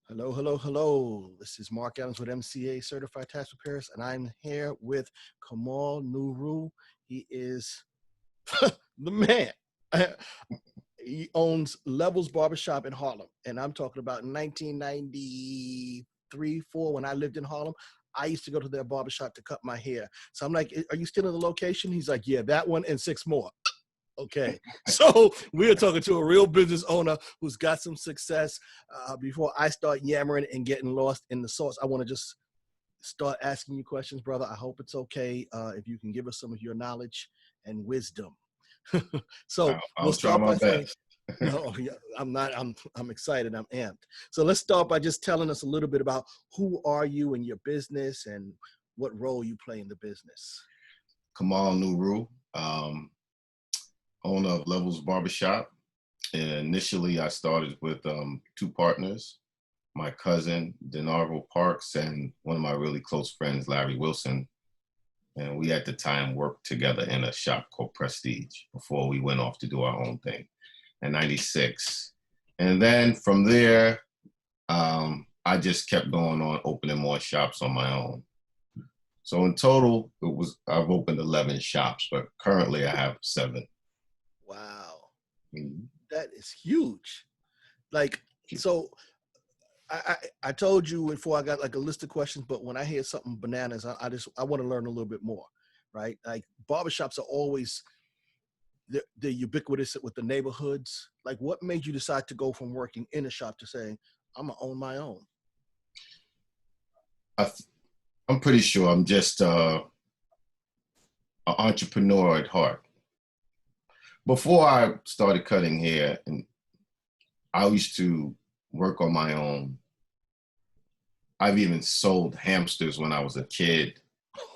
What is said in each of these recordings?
Hello, hello, hello. This is Mark Adams with MCA Certified Tax Preparers, and I'm here with Kamal Nuru. He is the man. He owns Levels Barbershop in Harlem, and I'm talking about 1993, 4 when I lived in Harlem. I used to go to their barbershop to cut my hair. So I'm like, "Are you still in the location?" He's like, "Yeah, that one and 6 more." Okay, so we are talking to a real business owner who's got some success. Before I start yammering and getting lost in the sauce, I want to just start asking you questions, brother. I hope it's okay if you can give us some of your knowledge and wisdom. So we'll I'll try start my by saying, best. no, yeah, I'm not. I'm excited. I'm amped. So let's start by just telling us a little bit about who are you and your business and what role you play in the business. Kamal Nuru, owner of Levels Barbershop. And initially, I started with two partners, my cousin, Denarvo Parks, and one of my really close friends, Larry Wilson. And we at the time worked together in a shop called Prestige before we went off to do our own thing in 96. And then from there, I just kept going on opening more shops on my own. So in total, I've opened 11 shops, but currently I have 7. Wow, Mhm. that is huge. Like, so I told you before I got like a list of questions, but when I hear something bananas, I want to learn a little bit more, right? Like barbershops are always they're ubiquitous with the neighborhoods. Like, what made you decide to go from working in a shop to saying I'm gonna own my own? I I'm pretty sure I'm just an entrepreneur at heart. Before I started cutting hair, and I used to work on my own. I've even sold hamsters when I was a kid.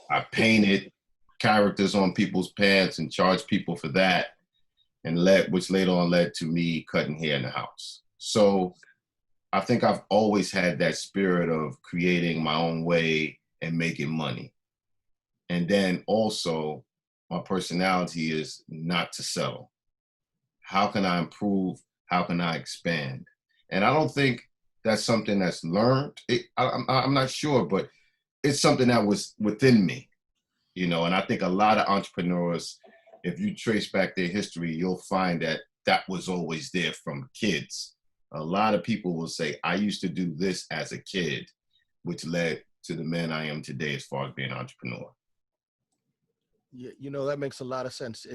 I painted characters on people's pants and charged people for that, which later on led to me cutting hair in the house. So I think I've always had that spirit of creating my own way and making money. And then also, my personality is not to settle. How can I improve? How can I expand? And I don't think that's something that's learned. I'm not sure, but it's something that was within me, and I think a lot of entrepreneurs, if you trace back their history, you'll find that that was always there from kids. A lot of people will say, I used to do this as a kid, which led to the man I am today as far as being an entrepreneur. Yeah, that makes a lot of sense.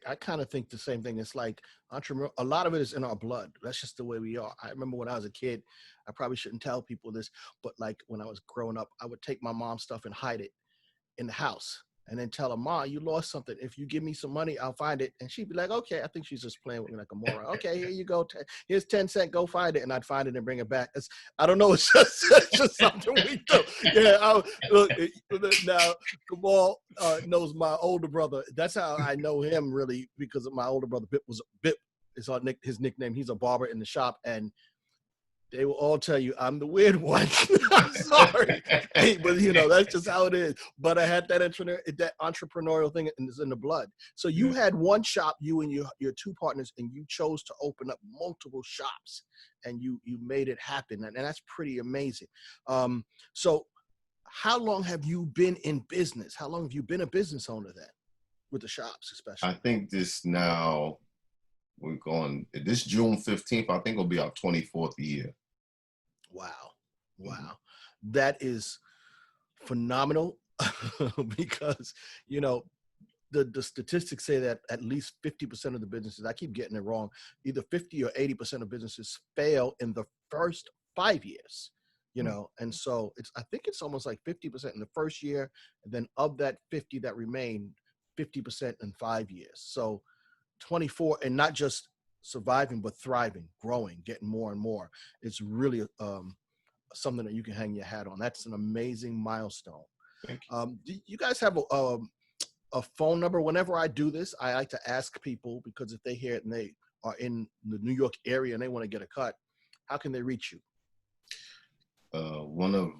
I kind of think the same thing. It's like entrepreneur. A lot of it is in our blood. That's just the way we are. I remember when I was a kid, I probably shouldn't tell people this, but like when I was growing up, I would take my mom's stuff and hide it in the house and then tell her, "Ma, you lost something. If you give me some money, I'll find it." And she'd be like, "Okay." I think she's just playing with me like a moron. "Okay, here you go. Here's 10 cents. Go find it." And I'd find it and bring it back. I don't know. It's just something we do. Yeah. Look, now Kamal knows my older brother. That's how I know him really, because of my older brother. Bip is his nickname. He's a barber in the shop, and they will all tell you I'm the weird one. I'm sorry, hey, but that's just how it is. But I had that entrepreneurial thing is in the blood. So you had one shop, you and your two partners, and you chose to open up multiple shops, and you made it happen, and that's pretty amazing. So how long have you been in business? How long have you been a business owner then, with the shops I especially? think we're going, this June 15th, I think it'll be our 24th year. Wow, Mhm. wow, that is phenomenal. Because you know the statistics say that at least 50% of the businesses, I keep getting it wrong, either 50 or 80% of businesses fail in the first 5 years. And so I think it's almost like 50% in the first year, and then of that 50 that remain, 50% in 5 years. So 24, and not just surviving but thriving, growing, getting more and more. It's really something that you can hang your hat on. That's an amazing milestone. Thank Do you guys have a phone number? Whenever I do this, I like to ask people, because if they hear it and they are in the New York area and they want to get a cut, how can they reach you? One of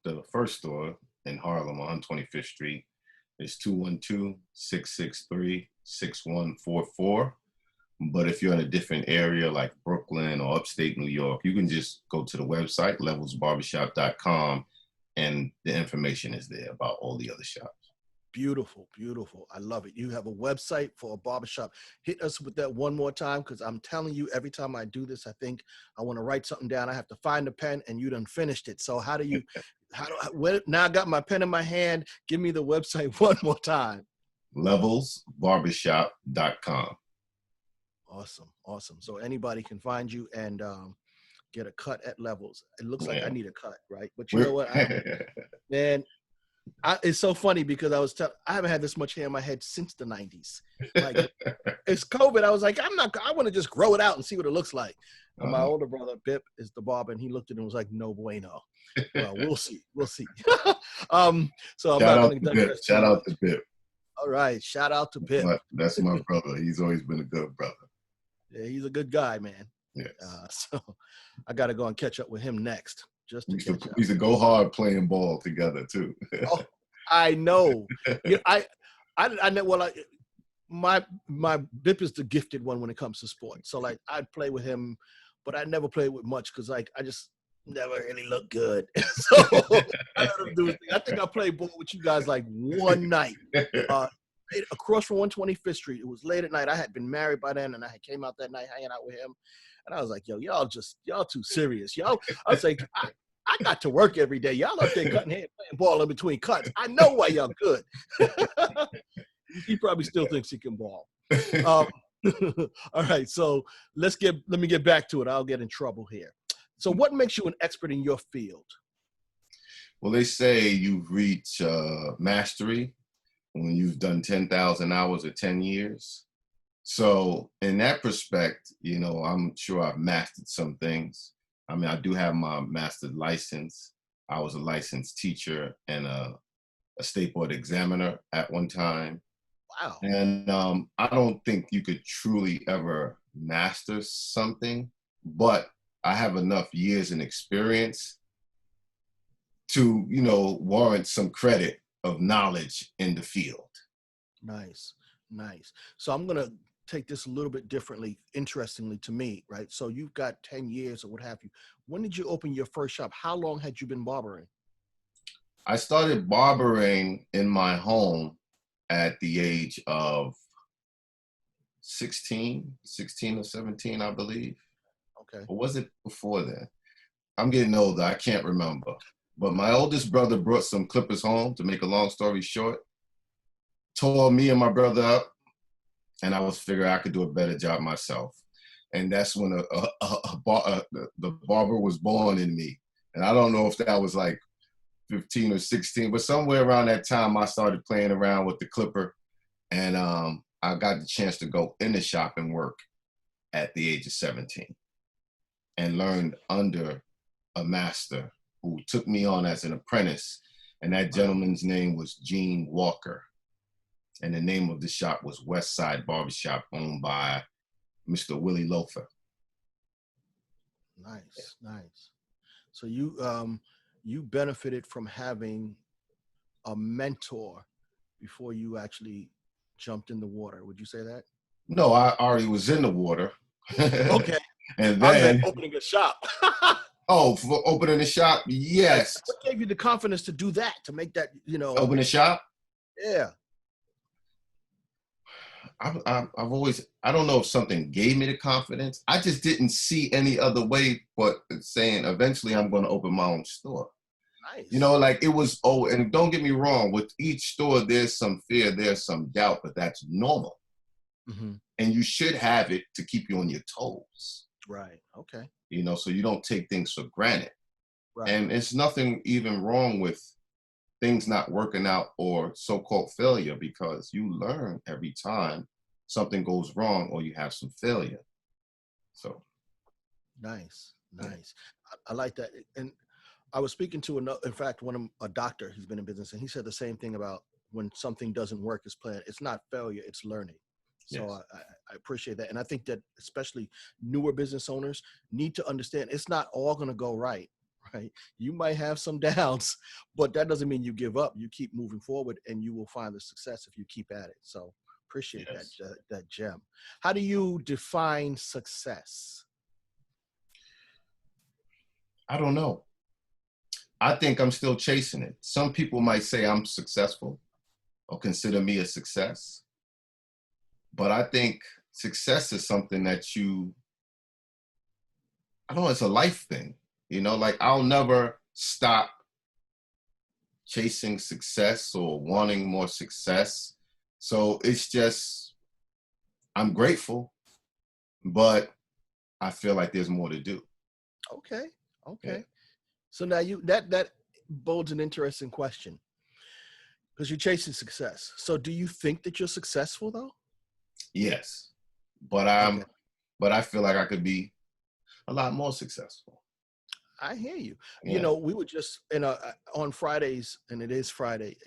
the first store in Harlem on 25th Street is 212-663-6144. But if you're in a different area like Brooklyn or upstate New York, you can just go to the website, levelsbarbershop.com, and the information is there about all the other shops. Beautiful, beautiful. I love it. You have a website for a barbershop. Hit us with that one more time, because I'm telling you, every time I do this, I think I want to write something down. I have to find a pen, and you done finished it. So now I got my pen in my hand. Give me the website one more time. Levelsbarbershop.com. Awesome, awesome. So anybody can find you and get a cut at Levels. It looks like I need a cut, right? But you know what, man. It's so funny because I haven't had this much hair in my head since the 90s. Like, it's COVID. I was like, I want to just grow it out and see what it looks like. And my older brother, Bip, is the barber, and he looked at it and was like, no bueno. Well, we'll see. So I'm not going to shout out to Bip. All right. Shout out to Bip. That's my brother. He's always been a good brother. Yeah, he's a good guy, man. Yes. So I got to go and catch up with him next. We used to go hard playing ball together too. Oh, I know. Yeah, I know. Well, my Bip is the gifted one when it comes to sports. So like, I'd play with him, but I never played with much because like I just never really looked good. So I let him do his thing. I think I played ball with you guys like one night across from 125th Street. It was late at night. I had been married by then, and I came out that night hanging out with him. And I was like, yo, y'all too serious. I was like, I got to work every day. Y'all up there cutting hair, playing ball in between cuts. I know why y'all good. He probably still thinks he can ball. All right, so let me get back to it. I'll get in trouble here. So what makes you an expert in your field? Well, they say you've reached mastery when you've done 10,000 hours or 10 years. So in that respect, I'm sure I've mastered some things. I mean, I do have my master's license. I was a licensed teacher and a state board examiner at one time. Wow. And I don't think you could truly ever master something, but I have enough years and experience to, warrant some credit of knowledge in the field. Nice. So I'm going to take this a little bit differently, interestingly to me, right? So you've got 10 years or what have you. When did you open your first shop? How long had you been barbering? I started barbering in my home at the age of 16 or 17, I believe. Okay. Or was it before that? I'm getting older. I can't remember. But my oldest brother brought some clippers home, to make a long story short, tore me and my brother up, and I was figuring I could do a better job myself. And that's when the barber was born in me. And I don't know if that was like 15 or 16, but somewhere around that time, I started playing around with the clipper. And I got the chance to go in the shop and work at the age of 17 and learned under a master who took me on as an apprentice. And that gentleman's name was Gene Walker. And the name of the shop was West Side Barbershop, owned by Mr. Willie Loafer. Nice. So you benefited from having a mentor before you actually jumped in the water. Would you say that? No, I already was in the water. Okay. And then opening a shop. Oh, for opening a shop? Yes. What gave you the confidence to do that, to make that, Open a shop? Yeah. I've always, I don't know if something gave me the confidence. I just didn't see any other way but saying eventually I'm going to open my own store. Nice. Like it was, and don't get me wrong, with each store, there's some fear, there's some doubt, but that's normal. Mm-hmm. And you should have it to keep you on your toes. Right. Okay. So you don't take things for granted. Right. And it's nothing even wrong with things not working out or so-called failure, because you learn every time something goes wrong or you have some failure. So. Nice. I like that. And I was speaking to a doctor who's been in business, and he said the same thing about when something doesn't work as planned. It's not failure, it's learning. So yes. I appreciate that. And I think that especially newer business owners need to understand it's not all going to go right. You might have some downs, but that doesn't mean you give up. You keep moving forward and you will find the success if you keep at it. So Appreciate that Yes. that gem. How do you define success? I don't know. I think I'm still chasing it. Some people might say I'm successful or consider me a success, but I think success is something that I don't know, it's a life thing. Like I'll never stop chasing success or wanting more success. So it's just, I'm grateful, but I feel like there's more to do. Okay. Yeah. Okay. So now that bolds an interesting question because you're chasing success. So do you think that you're successful though? Yes. But Okay. I feel like I could be a lot more successful. I hear you. Yeah. We were just on Fridays, and it is Friday.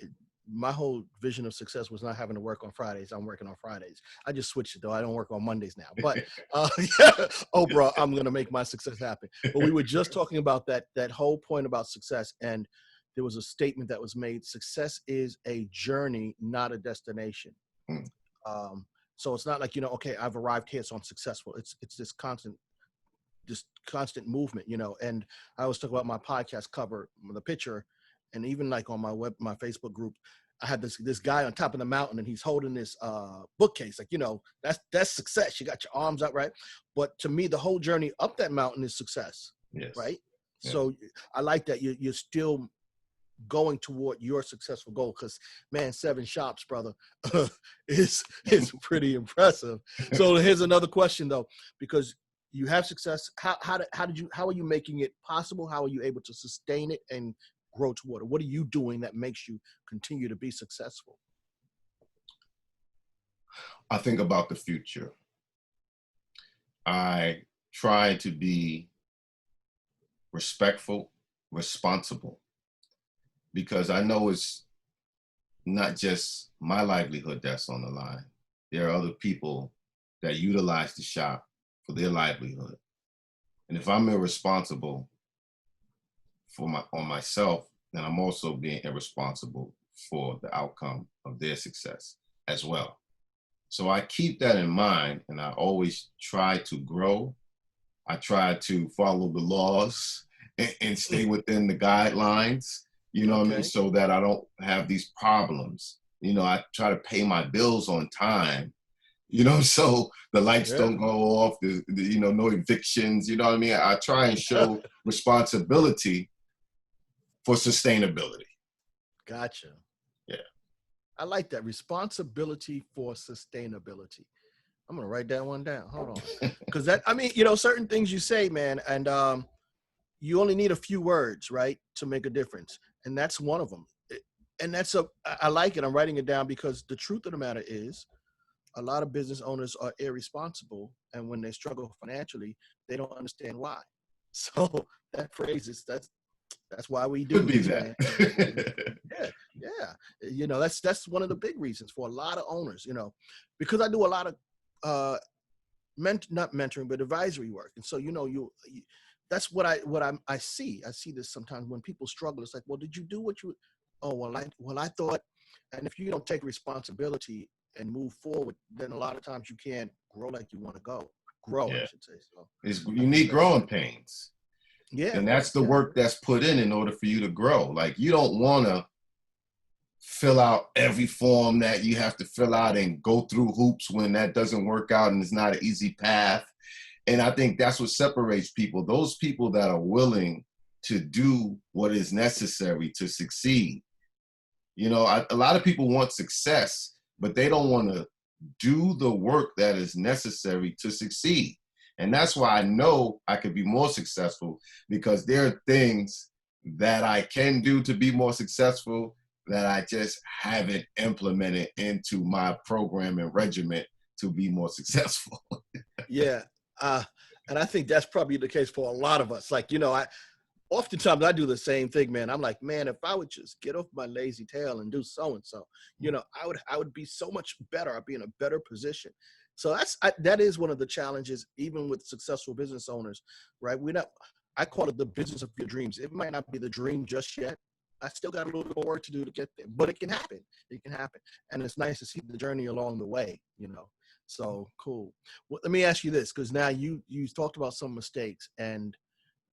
My whole vision of success was not having to work on Fridays. I'm working on Fridays. I just switched it though. I don't work on Mondays now. But yeah, oh, bro, I'm gonna make my success happen. But we were just talking about that whole point about success, and there was a statement that was made: success is a journey, not a destination. Mm. So it's not like okay, I've arrived here, so I'm successful. It's this constant movement, and I always talk about my podcast cover, the picture, and even like on my Facebook group, I had this guy on top of the mountain and he's holding this bookcase. Like, that's success. You got your arms up, right? But to me, the whole journey up that mountain is success. Yes. Right. Yeah. So I like that you're still going toward your successful goal, because man, 7 shops, brother, is pretty impressive. So here's another question though, because you have success. How are you making it possible? How are you able to sustain it and grow toward it? What are you doing that makes you continue to be successful? I think about the future. I try to be respectful, responsible, because I know it's not just my livelihood that's on the line. There are other people that utilize the shop for their livelihood. And if I'm irresponsible on myself, then I'm also being irresponsible for the outcome of their success as well. So I keep that in mind, and I always try to grow. I try to follow the laws and stay within the guidelines, what I mean, so that I don't have these problems. I try to pay my bills on time, so the lights don't go off, no evictions, what I mean? I try and show responsibility for sustainability. Gotcha. Yeah. I like that. Responsibility for sustainability. I'm going to write that one down. Hold on. Because certain things you say, man, and you only need a few words, right, to make a difference. And that's one of them. And I like it. I'm writing it down because the truth of the matter is a lot of business owners are irresponsible. And when they struggle financially, they don't understand why. So that phrase that's why we do Could be this, that. man. Yeah. That's one of the big reasons for a lot of owners, because I do a lot of not mentoring, but advisory work. And so, that's what I see. I see this sometimes when people struggle. It's like, well, did you do what you, oh, well, I thought, and if you don't take responsibility and move forward, then a lot of times you can't grow like you want to grow, Yeah. I should say. So you need growing pains. Yeah. And that's the work that's put in order for you to grow. Like, you don't want to fill out every form that you have to fill out and go through hoops when that doesn't work out and it's not an easy path. And I think that's what separates people. Those people that are willing to do what is necessary to succeed. A lot of people want success, but they don't want to do the work that is necessary to succeed. And that's why I know I could be more successful, because there are things that I can do to be more successful that I just haven't implemented into my program and regimen to be more successful. Yeah. And I think that's probably the case for a lot of us. Like, oftentimes I do the same thing, man. I'm like, man, if I would just get off my lazy tail and do so-and-so, I would be so much better. I'd be in a better position. So that is one of the challenges, even with successful business owners, right? I call it the business of your dreams. It might not be the dream just yet, I still got a little bit more work to do to get there, but it can happen. It can happen. And it's nice to see the journey along the way, you know. So cool. Well, let me ask you this, because now you talked about some mistakes and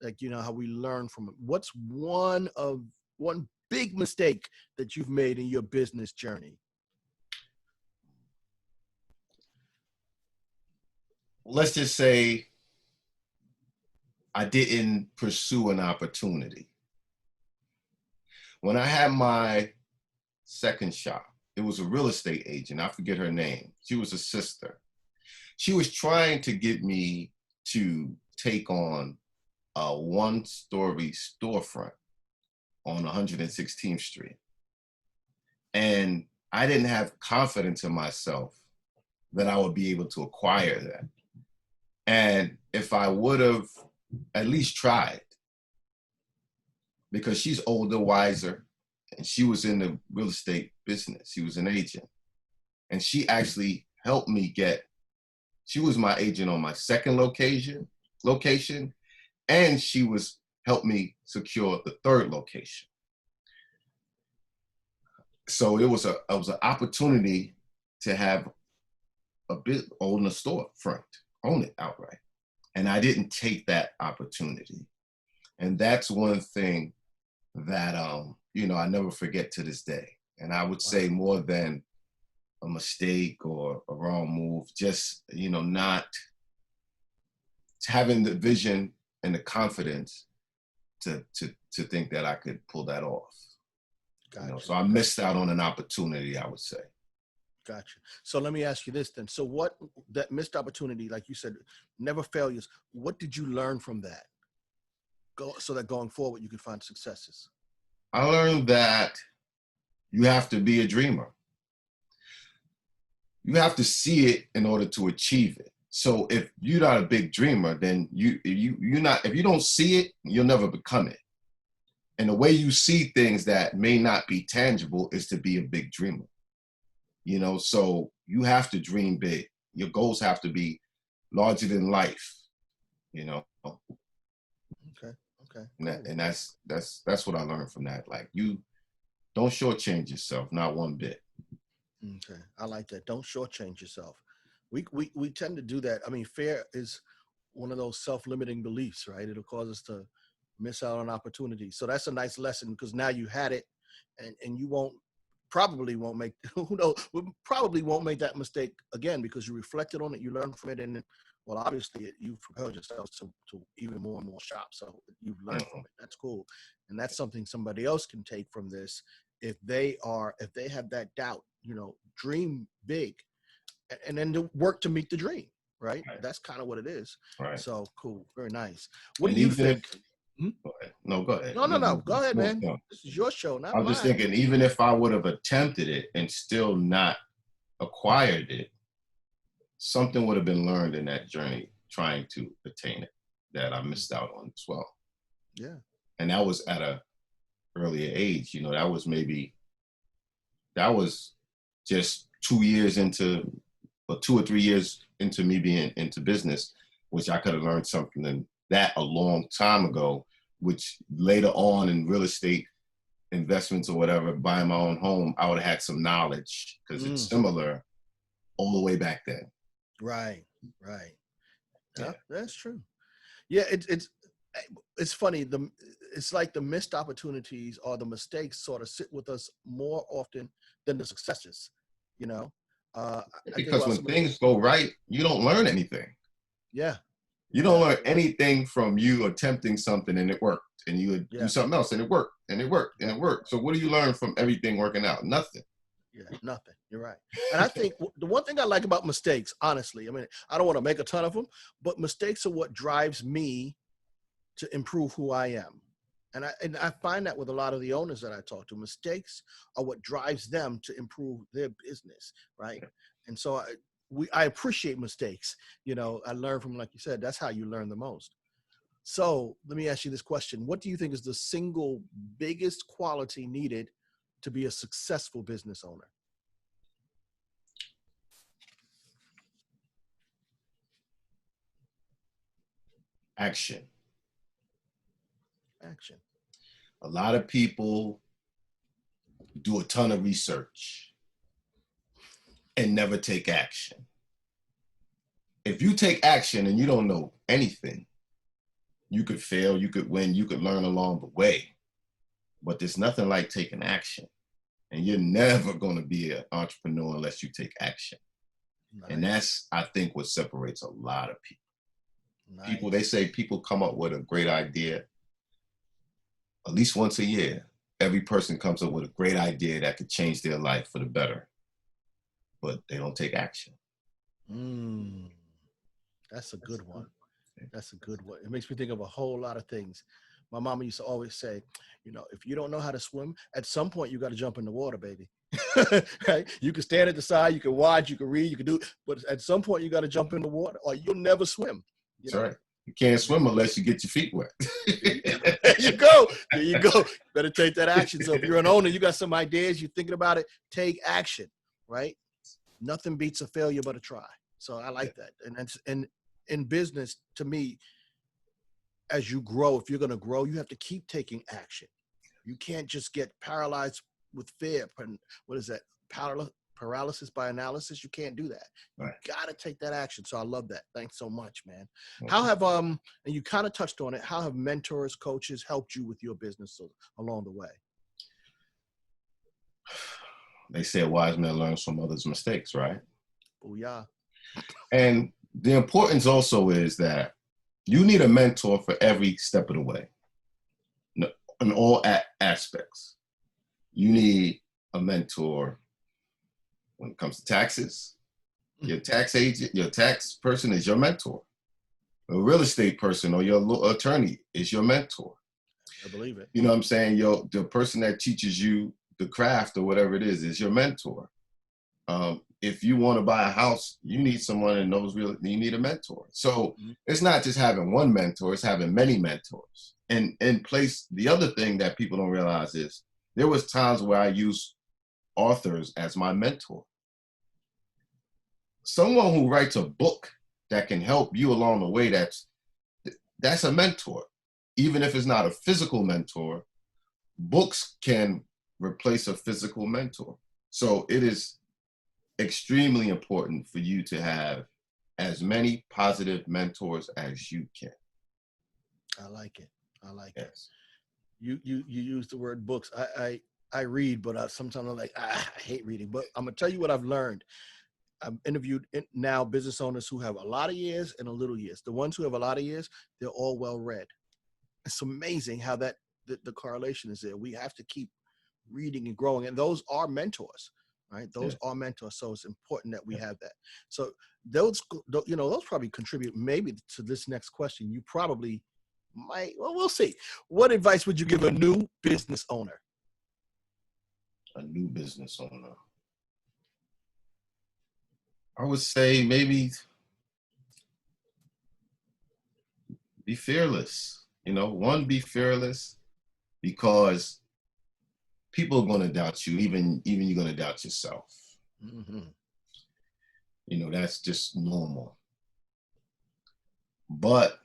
like, you know, how we learn from it. What's one big mistake that you've made in your business journey? Let's just say I didn't pursue an opportunity. When I had my second shop, it was a real estate agent. I forget her name. She was a sister. She was trying to get me to take on a one-story storefront on 116th Street. And I didn't have confidence in myself that I would be able to acquire that. And if I would have at least tried, because she's older, wiser, and she was in the real estate business. She was an agent. And she actually helped me she was my agent on my second location, and she helped me secure the third location. So it was an opportunity to have a bit own a storefront, own it outright. And I didn't take that opportunity. And that's one thing that, you know, I never forget to this day. And I would say more than a mistake or a wrong move, just, you know, not having the vision and the confidence to think that I could pull that off. Gotcha. You know, so I missed out on an opportunity, I would say. Gotcha. So let me ask you this then. So what, that missed opportunity, like you said, never failures, what did you learn from that? So that going forward, you can find successes. I learned that you have to be a dreamer. You have to see it in order to achieve it. So if you're not a big dreamer, then if you don't see it, you'll never become it. And the way you see things that may not be tangible is to be a big dreamer. You know, so you have to dream big. Your goals have to be larger than life, you know. Okay. And that's what I learned from that. Like, you don't shortchange yourself, not one bit. Okay. I like that. Don't shortchange yourself. We tend to do that. I mean, fear is one of those self-limiting beliefs, right? It'll cause us to miss out on opportunities. So that's a nice lesson, because now you had it, and you probably won't make, who knows, probably won't make that mistake again, because you reflected on it, you learned from it, and well, obviously you've propelled yourself to even more and more shops. So you've learned from it. That's cool. And that's something somebody else can take from this. If they have that doubt, you know, dream big, and then to work to meet the dream, right? That's kind of what it is. Right. So cool. Very nice. What and do you think? Go ahead. No, go ahead. No. Go ahead, man. No. This is your show, not mine. I'm just thinking, even if I would have attempted it and still not acquired it, something would have been learned in that journey trying to attain it that I missed out on as well. Yeah. And that was at a earlier age. You know, that was just 2 years into, or 2 or 3 years into me being into business, which I could have learned something in that a long time ago, which later on in real estate investments or whatever, buying my own home, I would have had some knowledge, because it's similar all the way back then. Right. Yeah, that's true. Yeah, it's funny. It's like the missed opportunities or the mistakes sort of sit with us more often than the successes, you know? Because when things go right, you don't learn anything. Yeah. You don't learn anything from you attempting something and it worked, and you would do something else and it worked, and it worked, and it worked. So what do you learn from everything working out? Nothing. Yeah, nothing. You're right. And I think the one thing I like about mistakes, honestly, I mean, I don't want to make a ton of them, but mistakes are what drives me to improve who I am. And I find that with a lot of the owners that I talk to, mistakes are what drives them to improve their business, right? Yeah. And so I appreciate mistakes. You know, I learn from, like you said, that's how you learn the most. So let me ask you this question. What do you think is the single biggest quality needed to be a successful business owner? Action. Action. A lot of people do a ton of research and never take action. If you take action and you don't know anything, you could fail, you could win, you could learn along the way, but there's nothing like taking action. And you're never going to be an entrepreneur unless you take action. Nice. And that's, I think, what separates a lot of people. Nice. People, they say people come up with a great idea at least once a year. Every person comes up with a great idea that could change their life for the better, but they don't take action. That's a good one. That's a good one. It makes me think of a whole lot of things. My mama used to always say, you know, if you don't know how to swim, at some point you got to jump in the water, baby. Right? You can stand at the side, you can watch, you can read, you can do, but at some point you got to jump in the water or you'll never swim. That's right. You can't swim unless you get your feet wet. There you go. There you go. Better take that action. So if you're an owner, you got some ideas, you're thinking about it, take action, right? Nothing beats a failure but a try. So I like that. And that's, and in business, to me, as you grow, if you're going to grow, you have to keep taking action. You can't just get paralyzed with fear. What is that? Paralysis by analysis. You can't do that. Right. You got to take that action. So I love that. Thanks so much, man. Okay. How have, and you kind of touched on it, how have mentors, coaches helped you with your business along the way? They say a wise man learns from others' mistakes, right? Oh, yeah. And the importance also is that you need a mentor for every step of the way, in all aspects. You need a mentor when it comes to taxes. Your tax agent, your tax person is your mentor. A real estate person or your attorney is your mentor. I believe it. You know what I'm saying? The person that teaches you the craft or whatever it is your mentor. If you want to buy a house, you need someone that knows you need a mentor. So it's not just having one mentor, it's having many mentors. And in place, the other thing that people don't realize is there was times where I used authors as my mentor. Someone who writes a book that can help you along the way, that's a mentor. Even if it's not a physical mentor, books can replace a physical mentor. So it is extremely important for you to have as many positive mentors as you can. I like it. I like it. You use the word books. I read, but sometimes I'm like, I hate reading. But I'm gonna tell you what I've learned. I've interviewed now business owners who have a lot of years and a little years. The ones who have a lot of years, they're all well read. It's amazing how that the correlation is there. We have to keep reading and growing, and those are mentors. Right, those are mentors, so it's important that we have that. So those probably contribute maybe to this next question. You probably might. Well, we'll see. What advice would you give a new business owner? A new business owner, I would say maybe be fearless. Be fearless because people are going to doubt you, even you're going to doubt yourself. Mm-hmm. That's just normal. But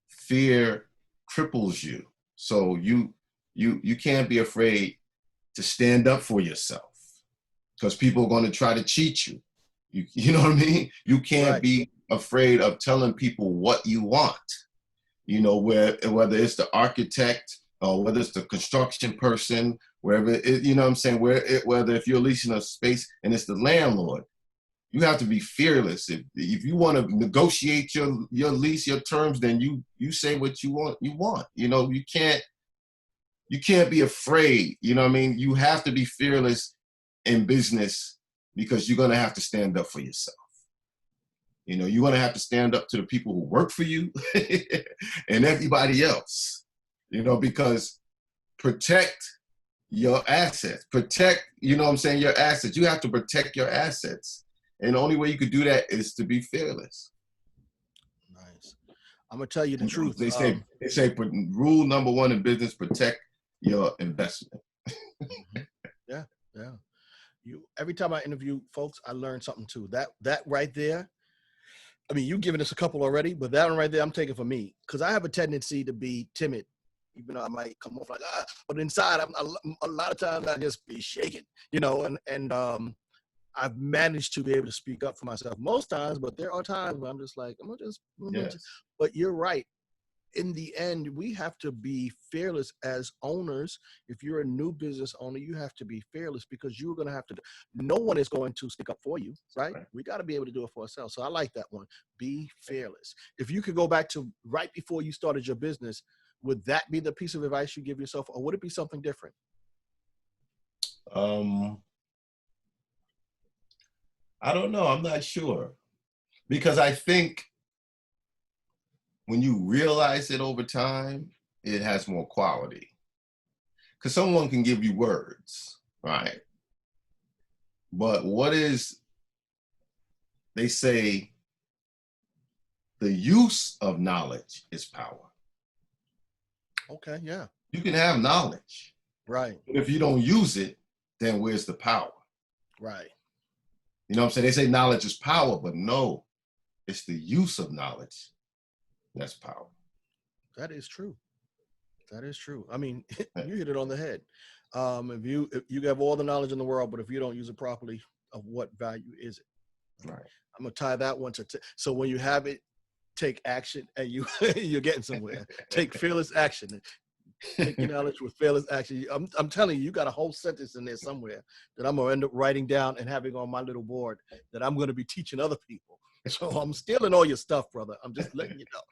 fear cripples you. So you can't be afraid to stand up for yourself because people are going to try to cheat you. You know what I mean? You can't be afraid of telling people what you want. Whether it's the architect or whether it's the construction person, wherever it, you know what I'm saying, whether if you're leasing a space and it's the landlord, you have to be fearless. If you want to negotiate your lease, your terms, then you say what you want. You can't be afraid. You know what I mean? You have to be fearless in business because you're going to have to stand up for yourself. You're going to have to stand up to the people who work for you and everybody else, because protect your assets, your assets. You have to protect your assets. And the only way you could do that is to be fearless. Nice. I'm going to tell you the truth. They say rule number one in business, protect your investment. Yeah. Every time I interview folks, I learn something too. That right there, I mean, you've given us a couple already, but that one right there, I'm taking for me because I have a tendency to be timid even though I might come off like, but inside, a lot of times I just be shaking, and I've managed to be able to speak up for myself most times, but there are times where I'm just like, Yes. But you're right. In the end, we have to be fearless as owners. If you're a new business owner, you have to be fearless because you're going to have to, no one is going to speak up for you, right? We got to be able to do it for ourselves. So I like that one. Be fearless. If you could go back to right before you started your business, would that be the piece of advice you give yourself, or would it be something different? I don't know. I'm not sure. Because I think when you realize it over time, it has more quality. Because someone can give you words, right? But they say the use of knowledge is power. Okay, yeah. You can have knowledge. Right. But if you don't use it, then where's the power? Right. You know what I'm saying? They say knowledge is power, but no, it's the use of knowledge that's power. That is true. That is true. I mean, you hit it on the head. If you have all the knowledge in the world, but if you don't use it properly, of what value is it? Right. I'm gonna tie that one to. So when you have it, take action, and you're getting somewhere. Take fearless action. Take your knowledge with fearless action. I'm telling you, you got a whole sentence in there somewhere that I'm gonna end up writing down and having on my little board that I'm gonna be teaching other people. So I'm stealing all your stuff, brother. I'm just letting you know.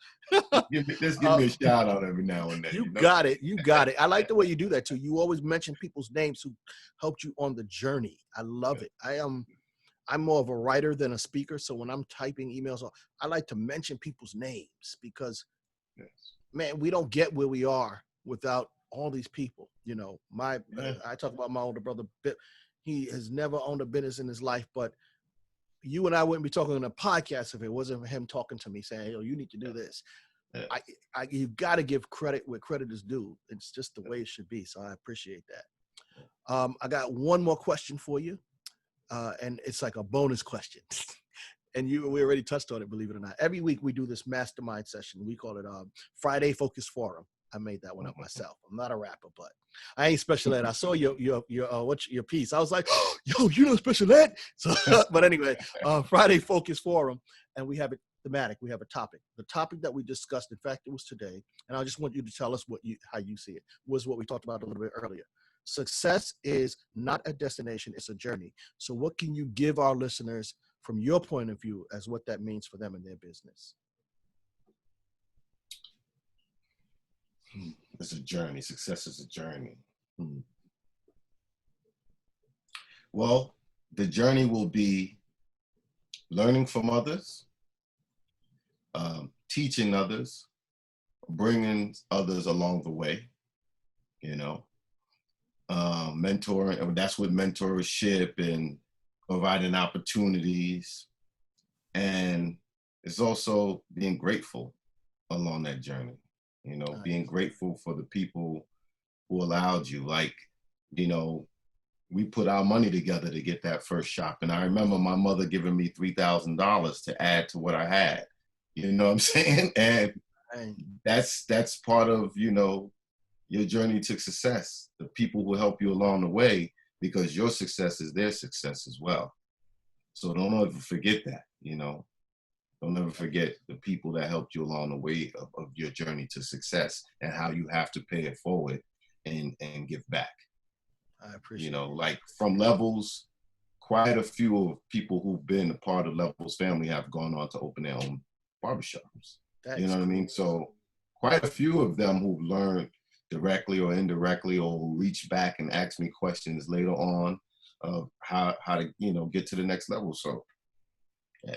Give me a shout out every now and then. You got it. You got it. I like the way you do that too. You always mention people's names who helped you on the journey. I love it. I'm more of a writer than a speaker. So when I'm typing emails, I like to mention people's names because, man, we don't get where we are without all these people. I talk about my older brother. He has never owned a business in his life, but you and I wouldn't be talking on a podcast if it wasn't for him talking to me saying, "Hey, you need to do this." Yeah. You got to give credit where credit is due. It's just the way it should be. So I appreciate that. I got one more question for you. And it's like a bonus question. And we already touched on it, believe it or not. Every week we do this mastermind session. We call it Friday Focus Forum. I made that one up myself. I'm not a rapper, but I ain't special ed. I saw your piece. I was like, oh, yo, you know special ed. So, but anyway, Friday Focus Forum, and we have it thematic. We have a topic. The topic that we discussed, in fact, it was today, and I just want you to tell us how you see it. Was what we talked about a little bit earlier. Success is not a destination; it's a journey. So, what can you give our listeners from your point of view as what that means for them in their business? It's a journey. Success is a journey. Well, the journey will be learning from others, teaching others, bringing others along the way, mentoring. That's with mentorship and providing opportunities. And it's also being grateful along that journey. Being grateful for the people who allowed you. Like, we put our money together to get that first shop. And I remember my mother giving me $3,000 to add to what I had. You know what I'm saying? And that's part of, your journey to success. The people who help you along the way, because your success is their success as well. So don't ever forget that, Don't ever forget the people that helped you along the way of your journey to success and how you have to pay it forward and give back. I appreciate like from Levels, quite a few of people who've been a part of Levels family have gone on to open their own barbershops. You know what I mean? So quite a few of them who've learned directly or indirectly or who reach back and ask me questions later on of how to, get to the next level. So, yeah.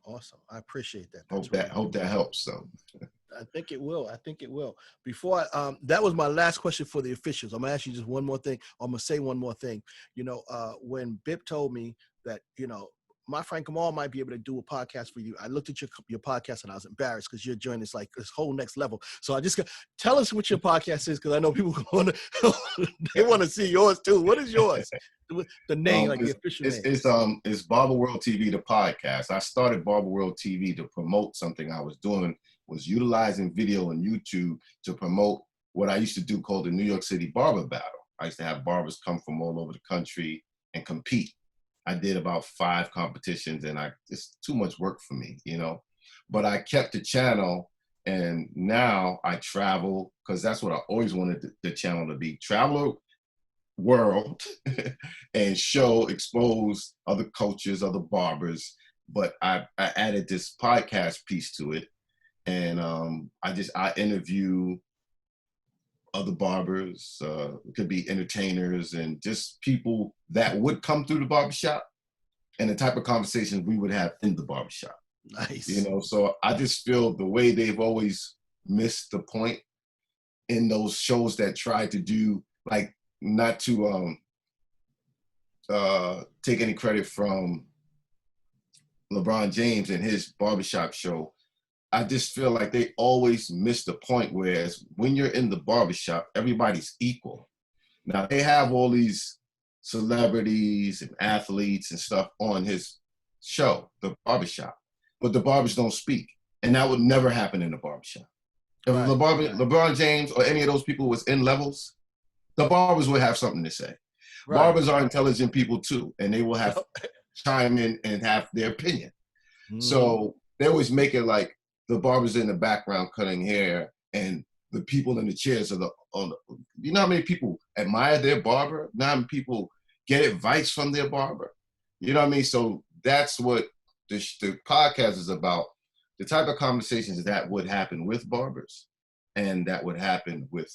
Awesome. I appreciate that. Hope that helps. So I think it will. Before that was my last question for the officials. I'm gonna ask you just one more thing. I'm gonna say one more thing. When Bip told me that, my friend Kamal might be able to do a podcast for you, I looked at your podcast and I was embarrassed because your journey is like this whole next level. So I just tell us what your podcast is, because I know people want to see yours too. What is yours? The name, the official name. It's Barber World TV, the podcast. I started Barber World TV to promote something I was doing, was utilizing video and YouTube to promote what I used to do called the New York City Barber Battle. I used to have barbers come from all over the country and compete. I did about 5 competitions, and it's too much work for me, you know. But I kept the channel, and now I travel, because that's what I always wanted the channel to be. Travel world and expose other cultures, other barbers. But I added this podcast piece to it, and I interview other barbers. It could be entertainers and just people that would come through the barbershop, and the type of conversations we would have in the barbershop. Nice. You know, so I just feel the way they've always missed the point in those shows that try to do, like, not to take any credit from LeBron James and his barbershop show. I just feel like they always miss the point, whereas when you're in the barbershop, everybody's equal. Now, they have all these celebrities and athletes and stuff on his show, the barbershop, but the barbers don't speak. And that would never happen in the barbershop. If LeBron James or any of those people was in Levels, the barbers would have something to say. Right. Barbers are intelligent people too, and they will have chime in and have their opinion. Mm. So they always make it like the barbers in the background cutting hair, and the people in the chairs are you know how many people admire their barber? Now how many people get advice from their barber? You know what I mean? So that's what the podcast is about. The type of conversations that would happen with barbers, and that would happen with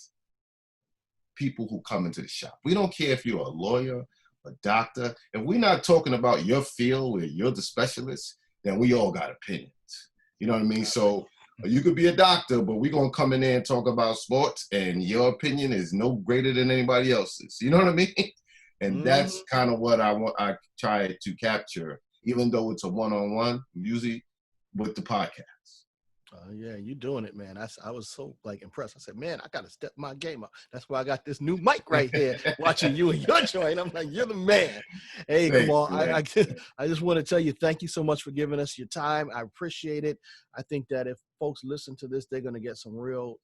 people who come into the shop. We don't care if you're a lawyer, a doctor. If we're not talking about your field where you're the specialist, then we all got opinions. You know what I mean? So you could be a doctor, but we're going to come in there and talk about sports, and your opinion is no greater than anybody else's. You know what I mean? And that's kind of what I try to capture, even though it's a one-on-one, usually with the podcast. Yeah, you're doing it, man. I was so impressed. I said, man, I got to step my game up. That's why I got this new mic right here, watching you and your joint. I'm like, you're the man. Hey, Kamal, I just want to tell you, thank you so much for giving us your time. I appreciate it. I think that if folks listen to this, they're going to get some real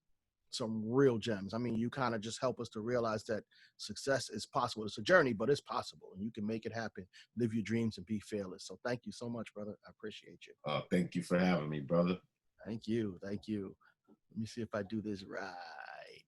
gems. I mean, you kind of just help us to realize that success is possible. It's a journey, but it's possible, and you can make it happen. Live your dreams and be fearless. So thank you so much, brother. I appreciate you. Thank you for having me, brother. Thank you. Let me see if I do this right.